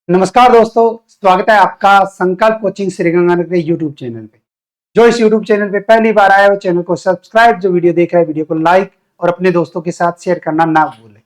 नमस्कार दोस्तों, स्वागत है आपका संकल्प कोचिंग श्रीगंगानगर के यूट्यूब चैनल पे। जो इस यूट्यूब चैनल पे पहली बार आया हो, चैनल को सब्सक्राइब, जो वीडियो देख रहा है वीडियो को लाइक और अपने दोस्तों के साथ शेयर करना ना भूलें।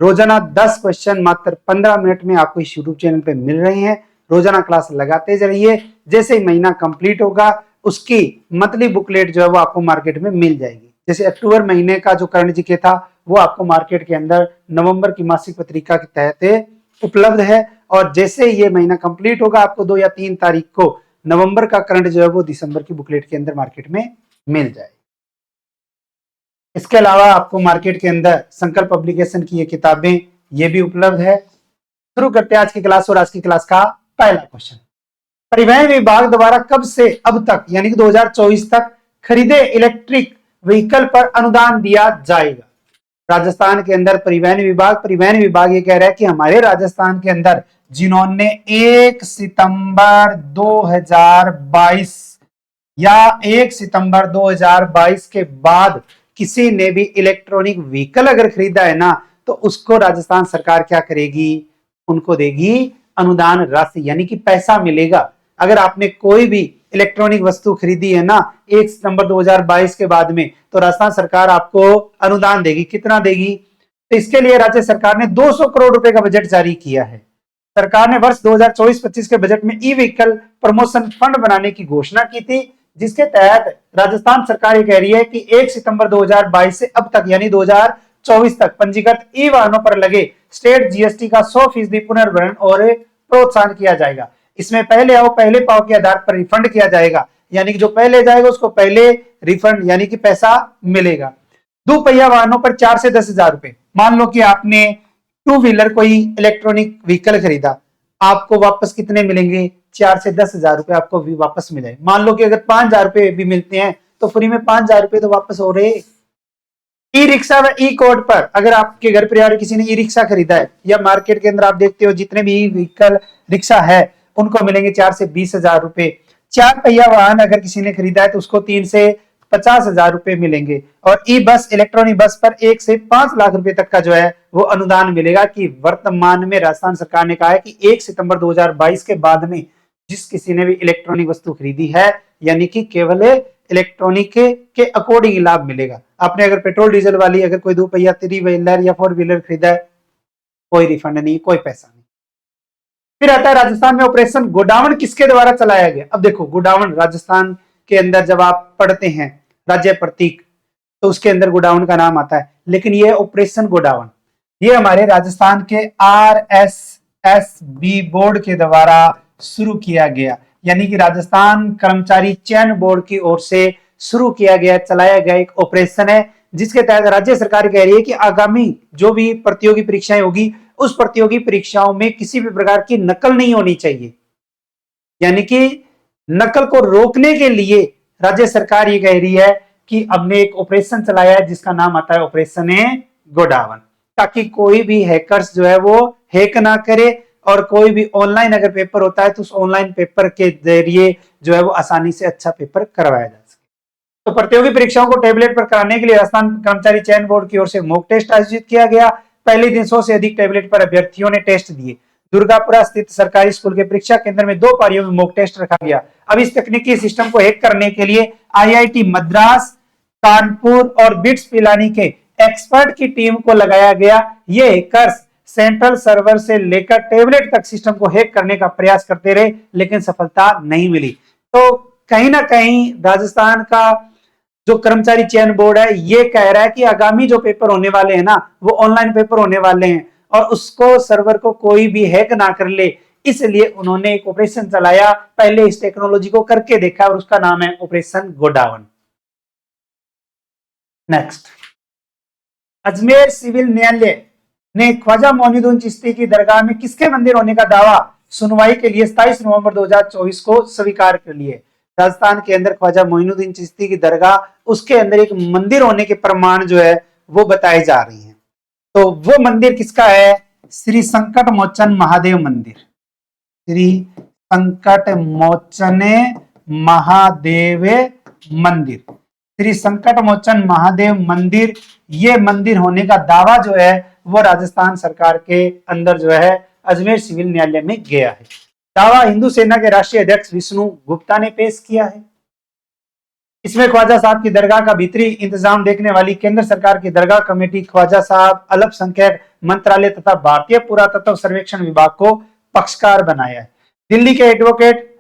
रोजाना 10 क्वेश्चन मात्र 15 मिनट में आपको इस यूट्यूब चैनल पे मिल रही हैं। रोजाना क्लास लगाते जाइए, जैसे ही महीना कंप्लीट होगा उसकी मंथली बुकलेट जो है वो आपको मार्केट में मिल जाएगी। जैसे अक्टूबर महीने का जो करंट जीके था वो आपको मार्केट के अंदर नवंबर की मासिक पत्रिका के तहत उपलब्ध है, और जैसे ये महीना कंप्लीट होगा आपको 2 या 3 तारीख को नवंबर का करंट जो है वो दिसंबर की बुकलेट के अंदर मार्केट में मिल जाए। इसके अलावा आपको मार्केट के अंदर संकल्प पब्लिकेशन की ये किताबें ये भी उपलब्ध है। शुरू करते हैं आज की क्लास, और आज की क्लास का पहला क्वेश्चन, परिवहन विभाग द्वारा कब से अब तक यानी कि 2024 तक खरीदे इलेक्ट्रिक व्हीकल पर अनुदान दिया जाएगा। राजस्थान के अंदर परिवहन विभाग ये कह रहा है कि हमारे राजस्थान के अंदर जिन्होंने 1 सितंबर 2022 या 1 सितंबर 2022 के बाद किसी ने भी इलेक्ट्रॉनिक व्हीकल अगर खरीदा है ना, तो उसको राजस्थान सरकार क्या करेगी, उनको देगी अनुदान राशि, यानी कि पैसा मिलेगा। अगर आपने कोई भी इलेक्ट्रॉनिक वस्तु खरीदी है ना 1 सितंबर 2022 के बाद में, तो राजस्थान सरकार आपको अनुदान देगी। कितना देगी? तो इसके लिए राज्य सरकार ने 200 करोड़ रुपए का बजट जारी किया है। सरकार ने वर्ष 2024-25 के बजट में ई व्हीकल प्रमोशन फंड बनाने की घोषणा की थी, जिसके तहत राजस्थान सरकार ये कह रही है कि 1 सितंबर 2022 से अब तक यानी 2024 तक पंजीकृत ई वाहनों पर लगे स्टेट जीएसटी का 100% पुनर्भरण और प्रोत्साहन किया जाएगा। इसमें पहले आओ पहले पाओ के आधार पर रिफंड किया जाएगा, यानी कि जो पहले जाएगा उसको पहले रिफंड यानी कि पैसा मिलेगा। दोपहिया वाहनों पर 4 से 10,000 रुपए। मान लो कि आपने 2 व्हीलर कोई इलेक्ट्रॉनिक व्हीकल खरीदा, आपको वापस कितने मिलेंगे? 4 से 10,000 रुपए आपको भी वापस मिलेंगे। मान लो कि अगर 5,000 रुपए भी मिलते हैं तो फ्री में 5,000 रुपए तो वापस हो रहे। ई रिक्शा व ई कोड पर अगर आपके घर परिवार किसी ने ई रिक्शा खरीदा है, या मार्केट के अंदर आप देखते हो जितने भी ई व्हीकल रिक्शा है उनको मिलेंगे 4 से 20,000 रुपए। 4 पहिया वाहन अगर किसी ने खरीदा है तो उसको 3 से 50,000 रुपए मिलेंगे। और ई बस इलेक्ट्रॉनिक बस पर 1 से 5 लाख रुपए तक का जो है वो अनुदान मिलेगा। कि वर्तमान में राजस्थान सरकार ने कहा है कि 1 सितंबर 2022 के बाद में जिस किसी ने भी इलेक्ट्रॉनिक वस्तु खरीदी है, यानी कि केवल इलेक्ट्रॉनिक के अकॉर्डिंग लाभ मिलेगा। आपने अगर पेट्रोल डीजल वाली अगर कोई 2 पहिया 3 व्हीलर या 4 व्हीलर खरीदा है, कोई रिफंड नहीं, कोई पैसा नहीं। फिर आता है राजस्थान में ऑपरेशन गोडाउन किसके द्वारा चलाया गया। अब देखो गोडाउन राजस्थान के अंदर जब आप पढ़ते हैं राज्य प्रतीक तो उसके अंदर गोडाउन का नाम आता है, लेकिन ये ऑपरेशन गोडाउन ये हमारे राजस्थान के RSSB बोर्ड के द्वारा शुरू किया गया, यानी कि राजस्थान कर्मचारी चयन बोर्ड की ओर से शुरू किया गया चलाया गया एक ऑपरेशन है, जिसके तहत राज्य सरकार कह रही है कि आगामी जो भी प्रतियोगी परीक्षाएं होगी उस प्रतियोगी परीक्षाओं में किसी भी प्रकार की नकल नहीं होनी चाहिए। यानी कि नकल को रोकने के लिए राज्य सरकार ये कह रही है कि हमने एक ऑपरेशन चलाया है जिसका नाम आता है ऑपरेशन गोडाउन, ताकि कोई भी हैकर्स जो है वो हैक ना करे, और कोई भी ऑनलाइन अगर पेपर होता है तो उस ऑनलाइन पेपर के जरिए जो है वो आसानी से अच्छा पेपर करवाया जा सके। तो प्रतियोगी परीक्षाओं को टेबलेट पर कराने के लिए राजस्थान कर्मचारी चयन बोर्ड की ओर से मॉक टेस्ट आयोजित किया गया। पहले दिन 100 से अधिक टेबलेट पर अभ्यर्थियों ने टेस्ट दिए। दुर्गापुरा स्थित सरकारी स्कूल के परीक्षा केंद्र में 2 पारियों में मॉक टेस्ट रखा गया। अब इस तकनीकी सिस्टम को हैक करने के लिए IIT मद्रास, कानपुर और बिट्स पिलानी के एक्सपर्ट की टीम को लगाया गया। ये हैकर्स सेंट्रल सर्वर से लेकर टेबलेट तक सिस्टम को हैक करने का प्रयास करते रहे, लेकिन सफलता नहीं मिली। तो कहीं ना कहीं राजस्थान का जो कर्मचारी चयन बोर्ड है ये कह रहा है कि आगामी जो पेपर होने वाले हैं ना वो ऑनलाइन पेपर होने वाले हैं, और उसको सर्वर को कोई भी हैक ना कर ले, इसलिए उन्होंने एक ऑपरेशन चलाया। पहले इस टेक्नोलॉजी को करके देखा और उसका नाम है operation godown. Next, Ajmer civil न्यायालय ने ख्वाजा मोइनुद्दीन चिश्ती की दरगाह में किसके मंदिर होने का दावा सुनवाई के लिए 27 नवंबर 2024 को स्वीकार कर लिए। राजस्थान के अंदर ख्वाजा मोइनुद्दीन चिश्ती की दरगाह उसके अंदर एक मंदिर होने के प्रमाण जो है वो बताए जा रही हैं। तो वो मंदिर किसका है? श्री संकट मोचन महादेव मंदिर। श्री संकट मोचन महादेव मंदिर, श्री संकट मोचन महादेव मंदिर, ये मंदिर होने का दावा जो है वो राजस्थान सरकार के अंदर जो है अजमेर सिविल न्यायालय में गया है। दावा हिंदू सेना के राष्ट्रीय अध्यक्ष विष्णु गुप्ता ने पेश किया है। इसमें ख्वाजा साहब की दरगाह का भीतरी इंतजाम देखने वाली केंद्र सरकार की दरगाह कमेटी ख्वाजा साहब अल्पसंख्यक मंत्रालय तथा भारतीय पुरातत्व सर्वेक्षण विभाग को पक्षकार बनाया है। दिल्ली के एडवोकेट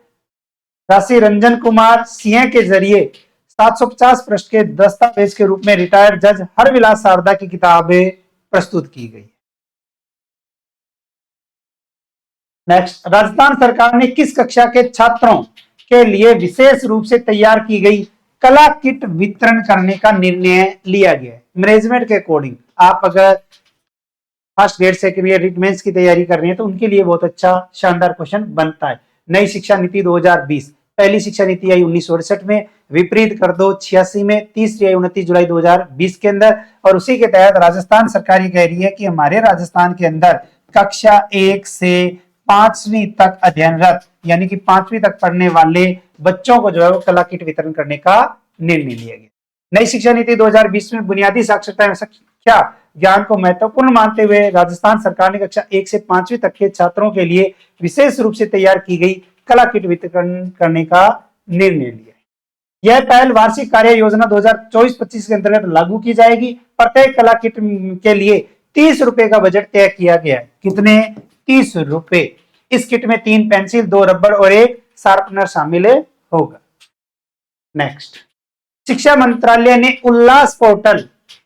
राशि रंजन कुमार सिंह के जरिए 750 पृष्ठ के दस्तावेज के रूप में रिटायर्ड जज हरविलास शारदा की किताबें प्रस्तुत की गई। नेक्स्ट, राजस्थान सरकार ने किस कक्षा के छात्रों के लिए विशेष रूप से तैयार की गई कला किट वितरण करने का निर्णय लिया गया है? मैनेजमेंट के अकॉर्डिंग आप अगर first grade second year REET mains की तैयारी कर रही है तो उनके लिए बहुत अच्छा शानदार क्वेश्चन बनता है। नई शिक्षा नीति 2020, पहली शिक्षा नीति आई 1968 में, विपरीत कर दो 86 में, तीसरी आई 29 जुलाई 2020 के अंदर। और उसी के तहत राजस्थान सरकार ये कह रही है कि हमारे राजस्थान के अंदर कक्षा 1 से 5वीं तक अध्ययनरत यानी कि 5वीं तक पढ़ने वाले बच्चों को जो है वो कला किट वितरण करने का निर्णय लिया गया। नई शिक्षा नीति 2020 में बुनियादी साक्षरता एवं शिक्षा ज्ञान को महत्वपूर्ण मानते हुए राजस्थान सरकार ने कक्षा 1 से 5वीं तक के छात्रों के लिए विशेष रूप से तैयार की गई कला किट वितरण करने का निर्णय लिया। यह पहल वार्षिक कार्य योजना 2024-25 के अंतर्गत लागू की जाएगी। प्रत्येक कला किट के लिए 30 रुपए का बजट तय किया गया है। कितने? 30 रुपए। इस किट में 3 पेंसिल, 2 रबड़ और 1 शार्पनर शामिल होगा। नेक्स्ट, शिक्षा मंत्रालय ने उल्लास पोर्टल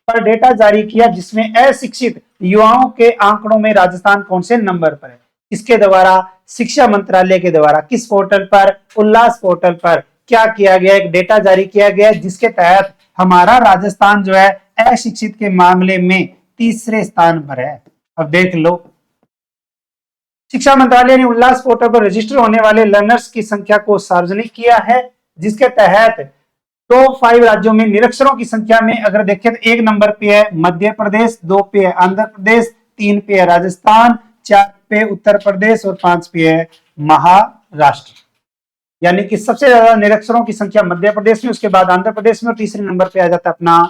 पर डेटा जारी किया जिसमें अशिक्षित युवाओं के आंकड़ों में राजस्थान कौन से नंबर पर है? इसके द्वारा शिक्षा मंत्रालय के द्वारा किस पोर्टल पर? उल्लास पोर्टल पर क्या किया गया? एक डेटा जारी किया गया जिसके तहत हमारा राजस्थान जो है अशिक्षित के मामले में तीसरे स्थान पर है। अब देख लो, शिक्षा मंत्रालय ने उल्लास पोर्टल पर रजिस्टर होने वाले लर्नर्स की संख्या को सार्वजनिक किया है जिसके तहत टॉप 5 राज्यों में निरक्षरों की संख्या में अगर देखें तो 1 नंबर पे है मध्य प्रदेश, 2 पे है आंध्र प्रदेश, 3 पे है राजस्थान, 4 पे उत्तर प्रदेश और 5 पे है महाराष्ट्र। यानी कि सबसे ज्यादा निरक्षरों की संख्या मध्य प्रदेश में, उसके बाद आंध्र प्रदेश में और तीसरे नंबर पे आ जाता है अपना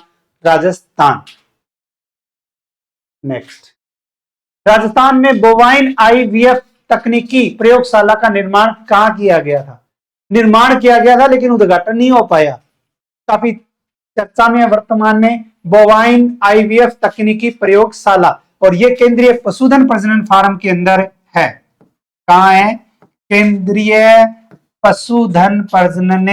राजस्थान। नेक्स्ट, राजस्थान में बोवाइन आईवीएफ तकनीकी प्रयोगशाला का निर्माण कहां किया गया था? निर्माण किया गया था लेकिन उद्घाटन नहीं हो पाया। काफी चर्चा में वर्तमान में बोवाइन आईवीएफ तकनीकी प्रयोगशाला, और यह केंद्रीय पशुधन प्रजनन फार्म के अंदर है। कहां है? केंद्रीय पशुधन प्रजनन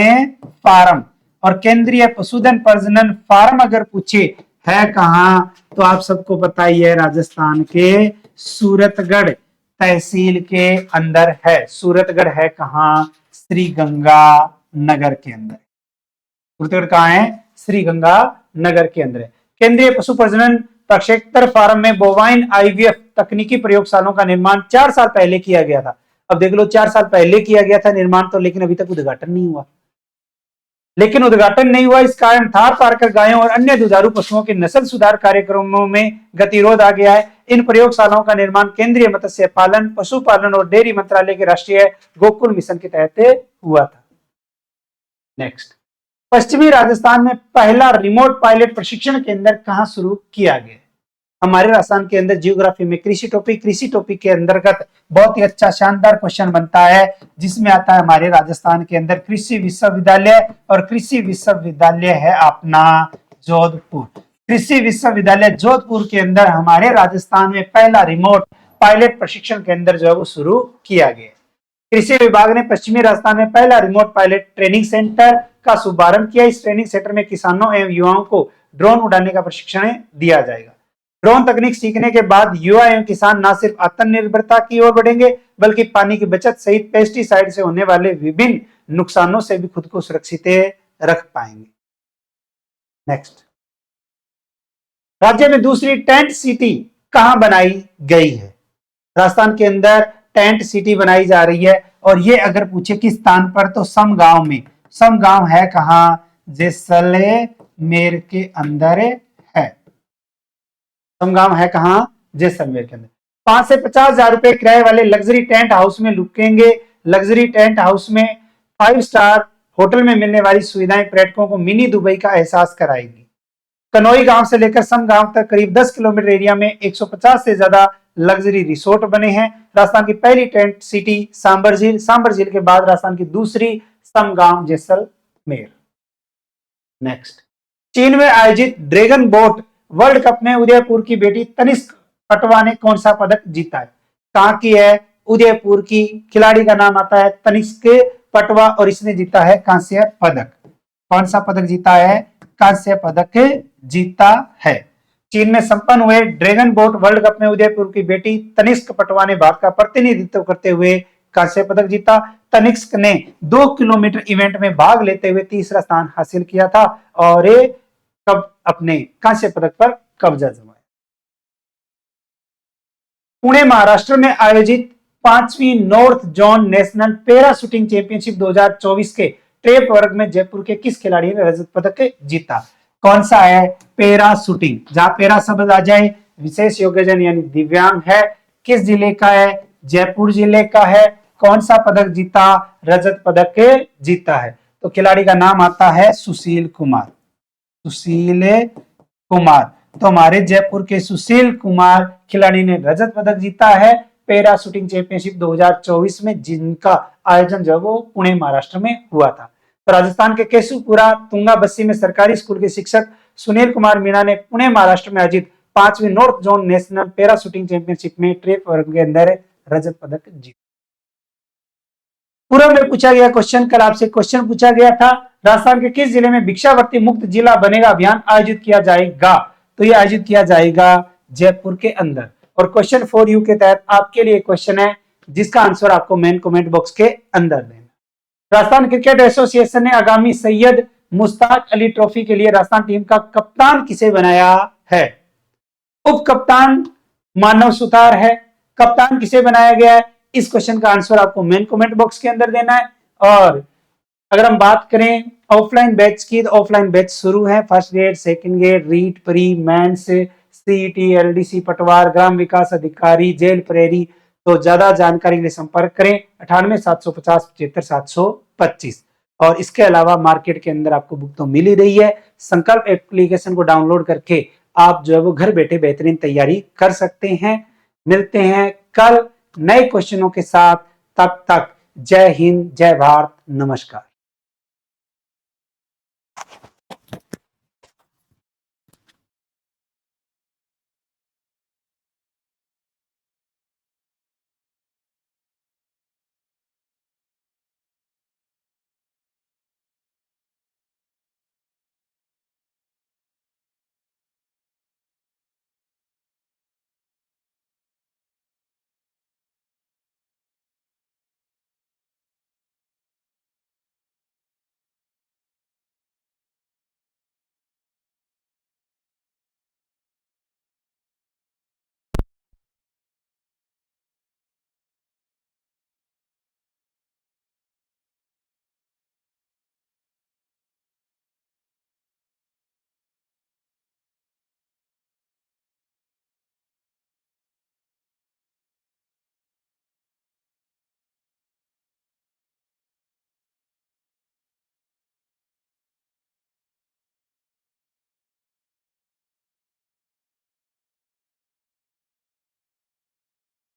फार्म। और केंद्रीय पशुधन प्रजनन फार्म अगर पूछे है कहां तो आप सबको पता ही है राजस्थान के सूरतगढ़ तहसील के अंदर है। सूरतगढ़ है कहां? श्री गंगानगर के अंदर। सूरतगढ़ कहां है? श्री गंगानगर के अंदर है। केंद्रीय पशु प्रजनन प्रक्षेत्र फार्म में बोवाइन आईवीएफ तकनीकी प्रयोगशालाओं का निर्माण 4 साल पहले किया गया था। अब देख लो, 4 साल पहले किया गया था निर्माण तो, लेकिन अभी तक उद्घाटन नहीं हुआ। लेकिन उद्घाटन नहीं हुआ इस कारण थार पारकर गायों और अन्य दुधारू पशुओं के नस्ल सुधार कार्यक्रमों में गतिरोध आ गया है। इन प्रयोगशालाओं का निर्माण केंद्रीय मत्स्य पालन, पशुपालन और डेयरी मंत्रालय के राष्ट्रीय गोकुल मिशन के तहत हुआ था। नेक्स्ट, पश्चिमी राजस्थान में पहला रिमोट पायलट प्रशिक्षण केंद्र कहां शुरू किया गया? हमारे राजस्थान के अंदर जियोग्राफी में कृषि टॉपिक के अंतर्गत बहुत ही अच्छा शानदार क्वेश्चन बनता है जिसमें आता है हमारे राजस्थान के अंदर कृषि विश्वविद्यालय, और कृषि विश्वविद्यालय है अपना जोधपुर। कृषि विश्वविद्यालय जोधपुर के अंदर हमारे राजस्थान में पहला रिमोट पायलट प्रशिक्षण केंद्र जो है वो शुरू किया गया। कृषि विभाग ने पश्चिमी राजस्थान में पहला रिमोट पायलट ट्रेनिंग सेंटर का शुभारंभ किया। इस ट्रेनिंग सेंटर में किसानों एवं युवाओं को ड्रोन उड़ाने का प्रशिक्षण दिया जाएगा। ड्रोन तकनीक सीखने के बाद युवा एवं किसान न सिर्फ आत्मनिर्भरता की ओर बढ़ेंगे बल्कि पानी की बचत सहित पेस्टिसाइड से होने वाले विभिन्न नुकसानों से भी खुद को सुरक्षित रख पाएंगे। नेक्स्ट, राज्य में दूसरी टेंट सिटी कहां बनाई गई है? राजस्थान के अंदर टेंट सिटी बनाई जा रही है, और ये अगर पूछे किस स्थान पर तो समगांव में। समगांव है कहां? जैसलमेर के अंदर है। समगांव है कहां? जैसलमेर के अंदर। 5 से 50,000 रुपए किराए वाले लग्जरी टेंट हाउस में रुकेंगे। लग्जरी टेंट हाउस में 5 स्टार होटल में मिलने वाली सुविधाएं पर्यटकों को मिनी दुबई का एहसास कराएगी। कनोई गांव से लेकर समगांव तक करीब 10 किलोमीटर एरिया में 150 से ज्यादा लग्जरी रिसोर्ट बने हैं। राजस्थान की पहली टेंट सिटी सांबर झील, सांबर झील के बाद राजस्थान की दूसरी समगांव जैसलमेर। नेक्स्ट, चीन में आयोजित ड्रैगन बोट वर्ल्ड कप में उदयपुर की बेटी तनिष्क पटवा ने कौन सा पदक जीता है? कहां की है? उदयपुर की। खिलाड़ी का नाम आता है तनिष्क पटवा और इसने जीता है कांस्य पदक। कौन सा पदक जीता है? कांस्य पदक जीता है। चीन में संपन्न हुए ड्रैगन बोट वर्ल्ड कप में उदयपुर की बेटी तनिष्क पटवा ने भारत का प्रतिनिधित्व करते हुए कांस्य पदक जीता। तनिष्क ने 2 किलोमीटर इवेंट में भाग लेते हुए तीसरा स्थान हासिल किया था और कब अपने कांस्य पदक पर कब्जा जमाया। पुणे महाराष्ट्र में आयोजित 5वीं north zone national para shooting championship 2024 के ट्रैप वर्ग में जयपुर के किस खिलाड़ी ने रजत पदक जीता? कौन सा है? Para shooting. जहां पैरा शब्द आ जाए विशेष योग्यजन यानी दिव्यांग है। किस जिले का है? जयपुर जिले का है। कौन सा पदक जीता? रजत पदक जीता है। तो खिलाड़ी का नाम आता है सुशील कुमार। सुशील कुमार। तो हमारे जयपुर के सुशील कुमार खिलाड़ी ने रजत पदक जीता है पैरा शूटिंग चैंपियनशिप 2024 में, जिनका आयोजन जो वो पुणे महाराष्ट्र में हुआ था। तो राजस्थान के केशुपुरा तुंगा बस्सी में सरकारी स्कूल के शिक्षक सुनील कुमार मीणा ने पुणे महाराष्ट्र में आयोजित 5वीं north zone national para shooting championship में ट्रैप वर्ग के अंदर रजत पदक जीता। पूर्व में पूछा गया क्वेश्चन, कल आपसे क्वेश्चन पूछा गया था, राजस्थान के किस जिले में भिक्षावृत्ति मुक्त जिला बनेगा अभियान आयोजित किया जाएगा? तो ये आयोजित किया जाएगा जयपुर के अंदर। और क्वेश्चन फॉर यू के तहत आपके लिए क्वेश्चन है जिसका आंसर आपको मेन कमेंट बॉक्स के अंदर देना। राजस्थान क्रिकेट एसोसिएशन ने आगामी सैयद मुश्ताक अली ट्रॉफी के लिए राजस्थान टीम का कप्तान किसे बनाया है? उप कप्तान मानव सुतार है। कप्तान किसे बनाया गया है? इस क्वेश्चन का आंसर आपको मेन कमेंट बॉक्स के अंदर देना है। और अगर हम बात करें ऑफलाइन बैच की, तो ऑफलाइन बैच शुरू है। First grade, second grade, REET, pre, mains, CET, LDC, पटवार, ग्राम विकास अधिकारी, जेल प्रेरी। तो ज्यादा जानकारी के लिए संपर्क करें 98 750 75 725। और इसके अलावा मार्केट के अंदर आपको बुक तो मिल ही रही है। संकल्प एप्लीकेशन को डाउनलोड करके आप जो है वो घर बैठे बेहतरीन तैयारी कर सकते हैं। मिलते हैं कल नए क्वेश्चनों के साथ। तब तक जय हिंद, जय भारत, नमस्कार।